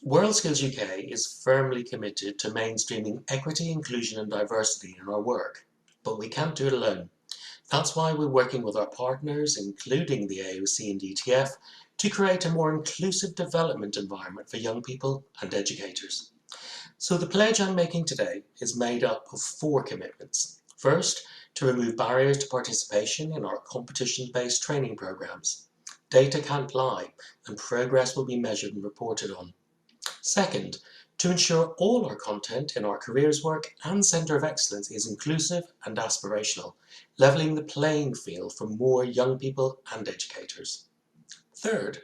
WorldSkills UK is firmly committed to mainstreaming equity, inclusion and diversity in our work, but we can't do it alone. That's why we're working with our partners, including the AOC and DTF, to create a more inclusive development environment for young people and educators. So the pledge I'm making today is made up of four commitments. First, to remove barriers to participation in our competition-based training programs. Data can't lie, and progress will be measured and reported on. Second, to ensure all our content in our careers work and Centre of Excellence is inclusive and aspirational, levelling the playing field for more young people and educators. Third,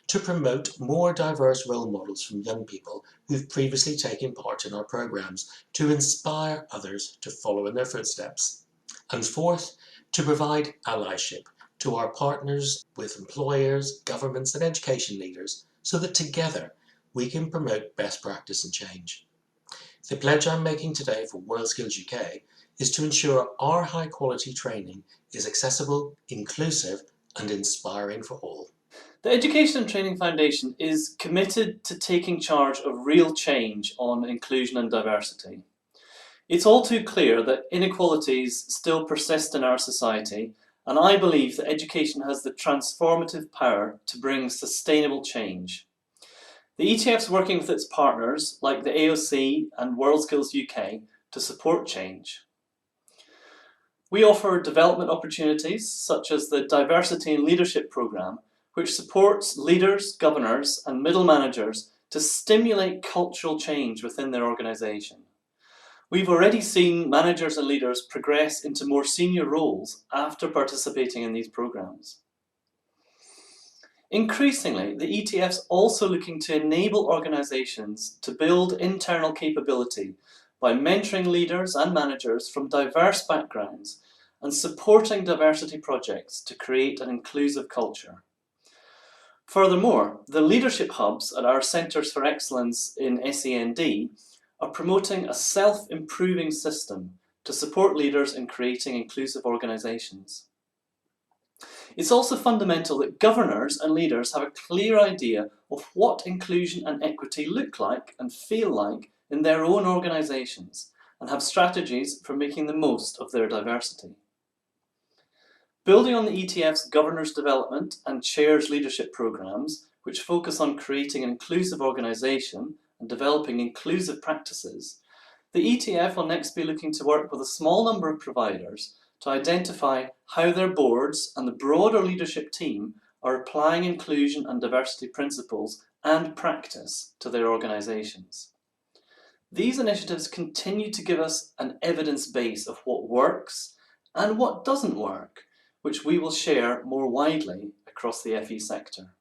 to promote more diverse role models from young people who've previously taken part in our programmes to inspire others to follow in their footsteps. And fourth, to provide allyship to our partners with employers, governments and education leaders so that together we can promote best practice and change. The pledge I'm making today for WorldSkills UK is to ensure our high quality training is accessible, inclusive and inspiring for all. The Education and Training Foundation is committed to taking charge of real change on inclusion and diversity. It's all too clear that inequalities still persist in our society, and I believe that education has the transformative power to bring sustainable change. The ETF's working with its partners, like the AOC and WorldSkills UK, to support change. We offer development opportunities, such as the Diversity and Leadership Programme, which supports leaders, governors and middle managers to stimulate cultural change within their organisation. We've already seen managers and leaders progress into more senior roles after participating in these programmes. Increasingly, the ETF's also looking to enable organisations to build internal capability by mentoring leaders and managers from diverse backgrounds and supporting diversity projects to create an inclusive culture. Furthermore, the leadership hubs at our Centres for Excellence in SEND are promoting a self-improving system to support leaders in creating inclusive organisations. It's also fundamental that governors and leaders have a clear idea of what inclusion and equity look like and feel like in their own organisations and have strategies for making the most of their diversity. Building on the ETF's Governors Development and Chairs Leadership programmes, which focus on creating an inclusive organisation and developing inclusive practices, the ETF will next be looking to work with a small number of providers to identify how their boards and the broader leadership team are applying inclusion and diversity principles and practice to their organisations. These initiatives continue to give us an evidence base of what works and what doesn't work, which we will share more widely across the FE sector.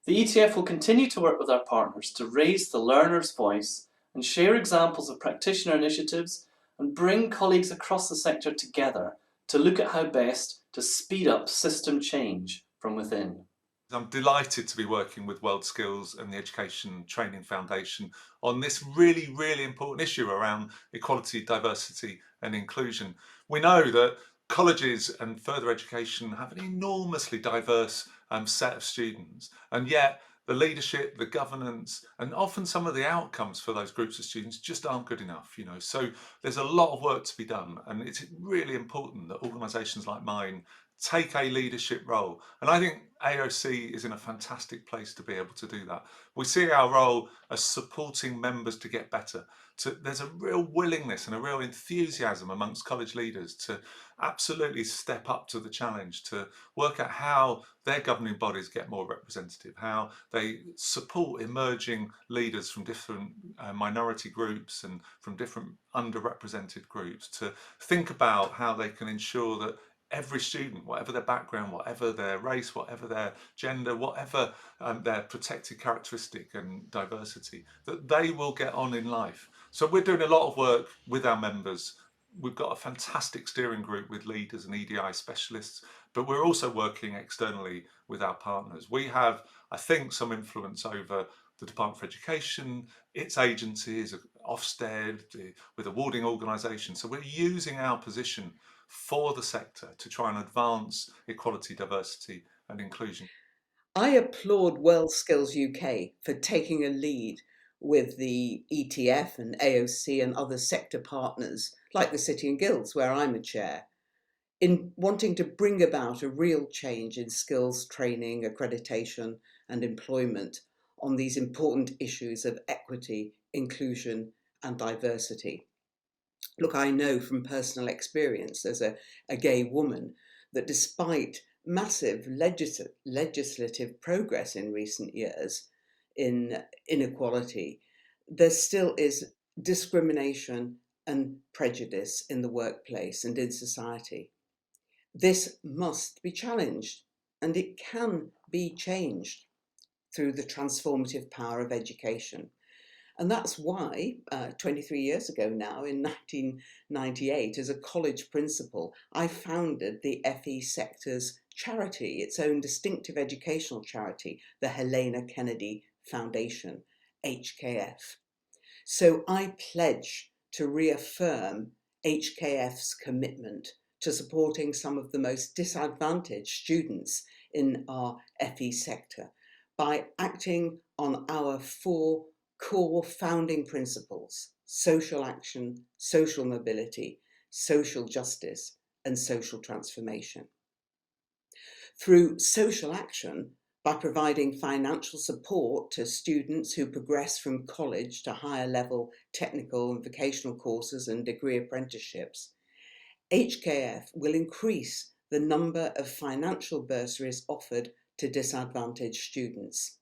The ETF will continue to work with our partners to raise the learner's voice and share examples of practitioner initiatives and bring colleagues across the sector together to look at how best to speed up system change from within. I'm delighted to be working with WorldSkills and the Education Training Foundation on this really, really important issue around equality, diversity and inclusion. We know that colleges and further education have an enormously diverse set of students, and yet the leadership, the governance, and often some of the outcomes for those groups of students just aren't good enough, So there's a lot of work to be done, and it's really important that organisations like mine take a leadership role. And I think AOC is in a fantastic place to be able to do that. We see our role as supporting members to get better. There's a real willingness and a real enthusiasm amongst college leaders to absolutely step up to the challenge, to work out how their governing bodies get more representative, how they support emerging leaders from different minority groups and from different underrepresented groups, to think about how they can ensure that every student, whatever their background, whatever their race, whatever their gender, whatever their protected characteristic and diversity, that they will get on in life. So we're doing a lot of work with our members. We've got a fantastic steering group with leaders and EDI specialists, but we're also working externally with our partners. We have, I think, some influence over the Department for Education, its agencies, Ofsted, with awarding organisations. So we're using our position for the sector to try and advance equality, diversity and inclusion. I applaud WorldSkills UK for taking a lead with the ETF and AOC and other sector partners, like the City and Guilds, where I'm a chair, in wanting to bring about a real change in skills training, accreditation, and employment on these important issues of equity, inclusion, and diversity. Look, I know from personal experience as a gay woman that despite massive legislative progress in recent years in inequality, there still is discrimination and prejudice in the workplace and in society. This must be challenged, and it can be changed through the transformative power of education. And that's why 23 years ago now, in 1998, as a college principal, I founded the FE sector's charity, its own distinctive educational charity, the Helena Kennedy Foundation, HKF. So I pledge to reaffirm HKF's commitment to supporting some of the most disadvantaged students in our FE sector by acting on our 4 core founding principles: social action, social mobility, social justice, and social transformation. Through social action, by providing financial support to students who progress from college to higher level technical and vocational courses and degree apprenticeships, HKF will increase the number of financial bursaries offered to disadvantaged students.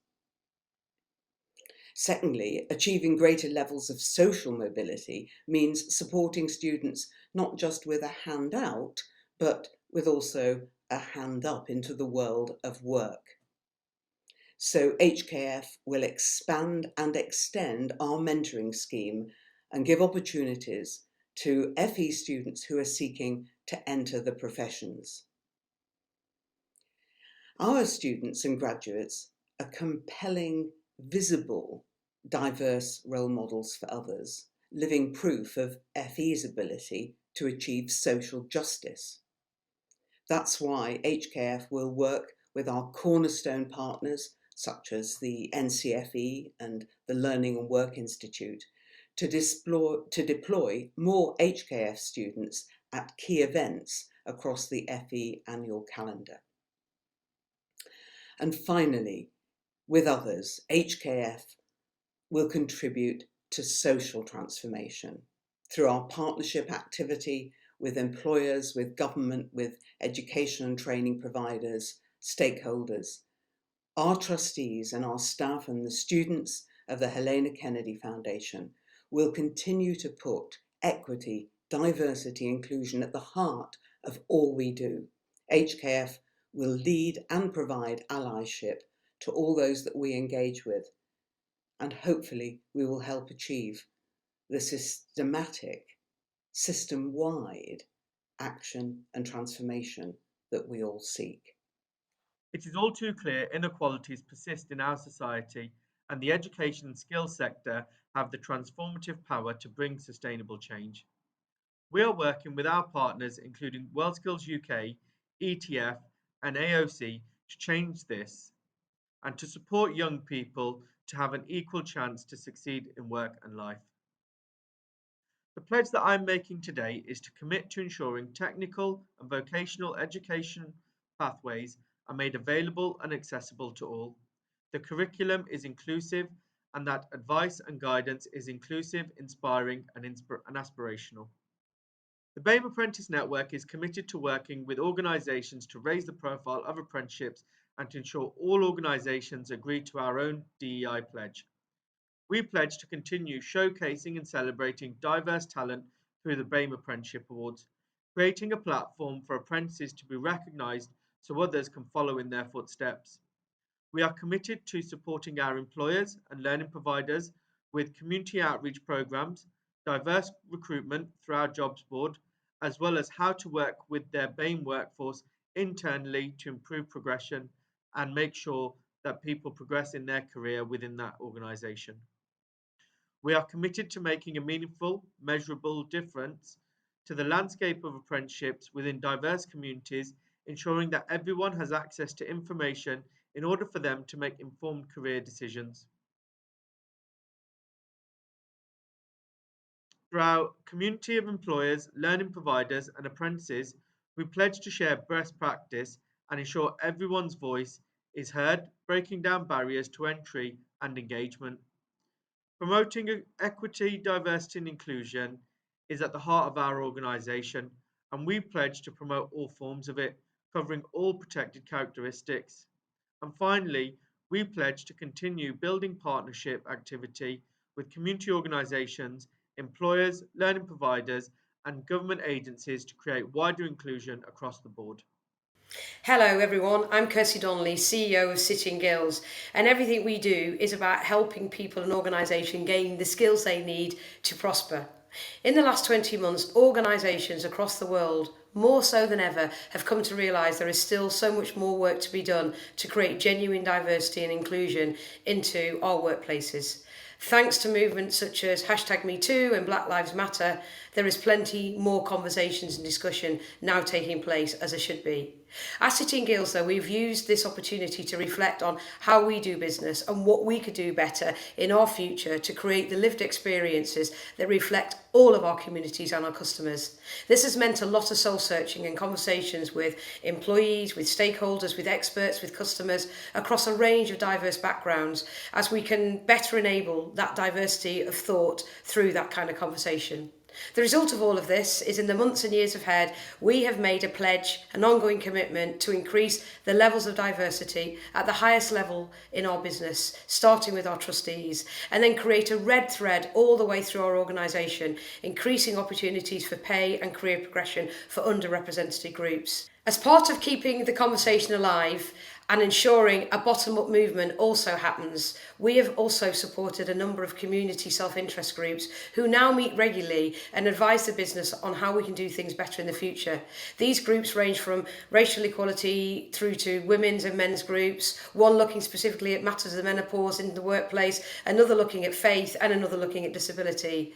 Secondly, achieving greater levels of social mobility means supporting students not just with a hand out, but with also a hand up into the world of work. So HKF will expand and extend our mentoring scheme and give opportunities to FE students who are seeking to enter the professions. Our students and graduates are compelling, visible, diverse role models for others, living proof of FE's ability to achieve social justice. That's why HKF will work with our cornerstone partners, such as the NCFE and the Learning and Work Institute, to deploy more HKF students at key events across the FE annual calendar. And finally, with others, HKF will contribute to social transformation through our partnership activity with employers, with government, with education and training providers, stakeholders. Our trustees and our staff and the students of the Helena Kennedy Foundation will continue to put equity, diversity, inclusion at the heart of all we do. HKF will lead and provide allyship to all those that we engage with, and hopefully we will help achieve the systematic, system-wide action and transformation that we all seek. It is all too clear inequalities persist in our society, and the education and skills sector have the transformative power to bring sustainable change. We are working with our partners, including WorldSkills UK, ETF, and AOC, to change this and to support young people to have an equal chance to succeed in work and life. The pledge that I'm making today is to commit to ensuring technical and vocational education pathways are made available and accessible to all. The curriculum is inclusive and that advice and guidance is inclusive, inspiring, and aspirational. The BAME Apprentice Network is committed to working with organisations to raise the profile of apprenticeships and to ensure all organisations agree to our own DEI pledge. We pledge to continue showcasing and celebrating diverse talent through the BAME Apprenticeship Awards, creating a platform for apprentices to be recognised so others can follow in their footsteps. We are committed to supporting our employers and learning providers with community outreach programmes, diverse recruitment through our jobs board, as well as how to work with their BAME workforce internally to improve progression and make sure that people progress in their career within that organisation. We are committed to making a meaningful, measurable difference to the landscape of apprenticeships within diverse communities, ensuring that everyone has access to information in order for them to make informed career decisions. Through our community of employers, learning providers, and apprentices, we pledge to share best practice and ensure everyone's voice is heard, breaking down barriers to entry and engagement. Promoting equity, diversity, and inclusion is at the heart of our organisation, and we pledge to promote all forms of it, covering all protected characteristics. And finally, we pledge to continue building partnership activity with community organisations, employers, learning providers, and government agencies to create wider inclusion across the board. Hello everyone, I'm Kirsty Donnelly, CEO of City and Guilds, and everything we do is about helping people and organisations gain the skills they need to prosper. In the last 20 months, organisations across the world, more so than ever, have come to realise there is still so much more work to be done to create genuine diversity and inclusion into our workplaces. Thanks to movements such as #MeToo and Black Lives Matter, there is plenty more conversations and discussion now taking place, as there should be. At City and Guilds, though, we've used this opportunity to reflect on how we do business and what we could do better in our future to create the lived experiences that reflect all of our communities and our customers. This has meant a lot of soul searching and conversations with employees, with stakeholders, with experts, with customers across a range of diverse backgrounds, as we can better enable that diversity of thought through that kind of conversation. The result of all of this is, in the months and years ahead, we have made a pledge, an ongoing commitment to increase the levels of diversity at the highest level in our business, starting with our trustees, and then create a red thread all the way through our organisation, increasing opportunities for pay and career progression for underrepresented groups. As part of keeping the conversation alive and ensuring a bottom-up movement also happens, we have also supported a number of community self-interest groups who now meet regularly and advise the business on how we can do things better in the future. These groups range from racial equality through to women's and men's groups, one looking specifically at matters of menopause in the workplace, another looking at faith, and another looking at disability.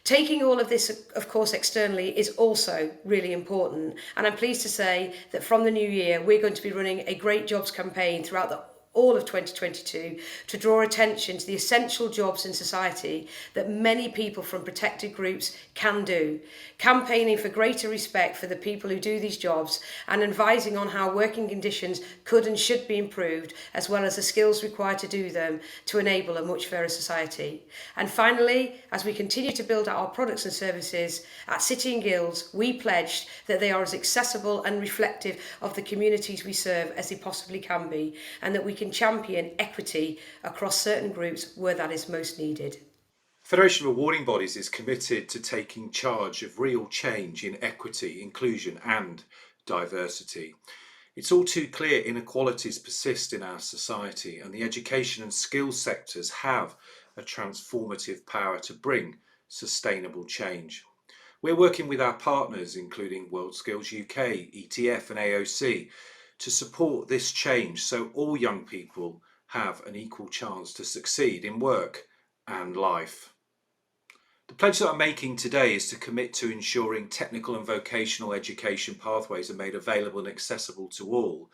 Taking all of this, of course, externally is also really important, and I'm pleased to say that from the new year we're going to be running a great jobs campaign throughout all of 2022 to draw attention to the essential jobs in society that many people from protected groups can do, campaigning for greater respect for the people who do these jobs and advising on how working conditions could and should be improved, as well as the skills required to do them to enable a much fairer society. And finally, as we continue to build out our products and services at City and Guilds, we pledged that they are as accessible and reflective of the communities we serve as they possibly can be, and that we can champion equity across certain groups where that is most needed. Federation of Awarding Bodies is committed to taking charge of real change in equity, inclusion and diversity. It's all too clear inequalities persist in our society, and the education and skills sectors have a transformative power to bring sustainable change. We're working with our partners, including WorldSkills UK, ETF and AOC, to support this change so all young people have an equal chance to succeed in work and life. The pledge that I'm making today is to commit to ensuring technical and vocational education pathways are made available and accessible to all.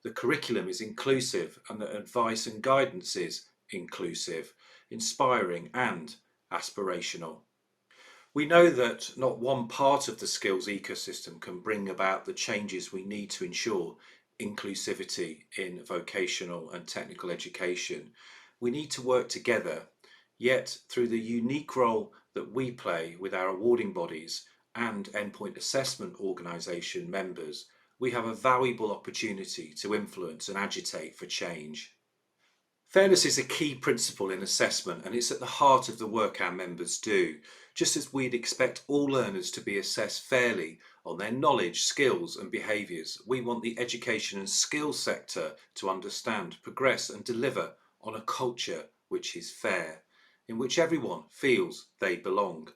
The curriculum is inclusive and the advice and guidance is inclusive, inspiring and aspirational. We know that not one part of the skills ecosystem can bring about the changes we need to ensure inclusivity in vocational and technical education. We need to work together, yet through the unique role that we play with our awarding bodies and endpoint assessment organisation members, we have a valuable opportunity to influence and agitate for change. Fairness is a key principle in assessment, and it's at the heart of the work our members do. Just as we'd expect all learners to be assessed fairly on their knowledge, skills and behaviours, we want the education and skills sector to understand, progress and deliver on a culture which is fair, in which everyone feels they belong,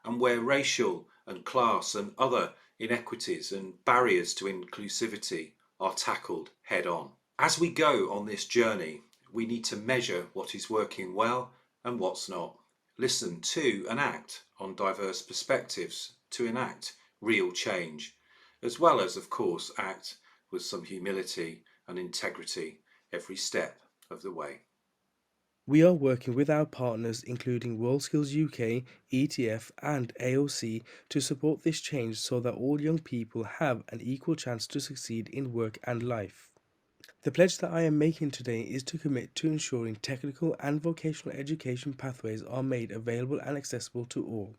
and where racial and class and other inequities and barriers to inclusivity are tackled head on. As we go on this journey, we need to measure what is working well and what's not. Listen to and act on diverse perspectives to enact real change, as well as, of course, act with some humility and integrity every step of the way. We are working with our partners including WorldSkills UK, ETF and AOC to support this change so that all young people have an equal chance to succeed in work and life. The pledge that I am making today is to commit to ensuring technical and vocational education pathways are made available and accessible to all,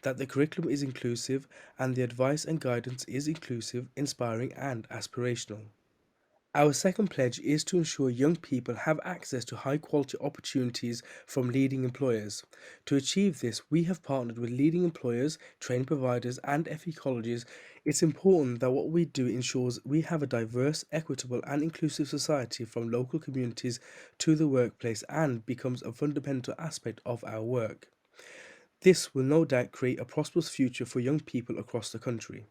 that the curriculum is inclusive and the advice and guidance is inclusive, inspiring and aspirational. Our second pledge is to ensure young people have access to high quality opportunities from leading employers. To achieve this, we have partnered with leading employers, training providers and FE colleges. It's important that what we do ensures we have a diverse, equitable and inclusive society from local communities to the workplace and becomes a fundamental aspect of our work. This will no doubt create a prosperous future for young people across the country.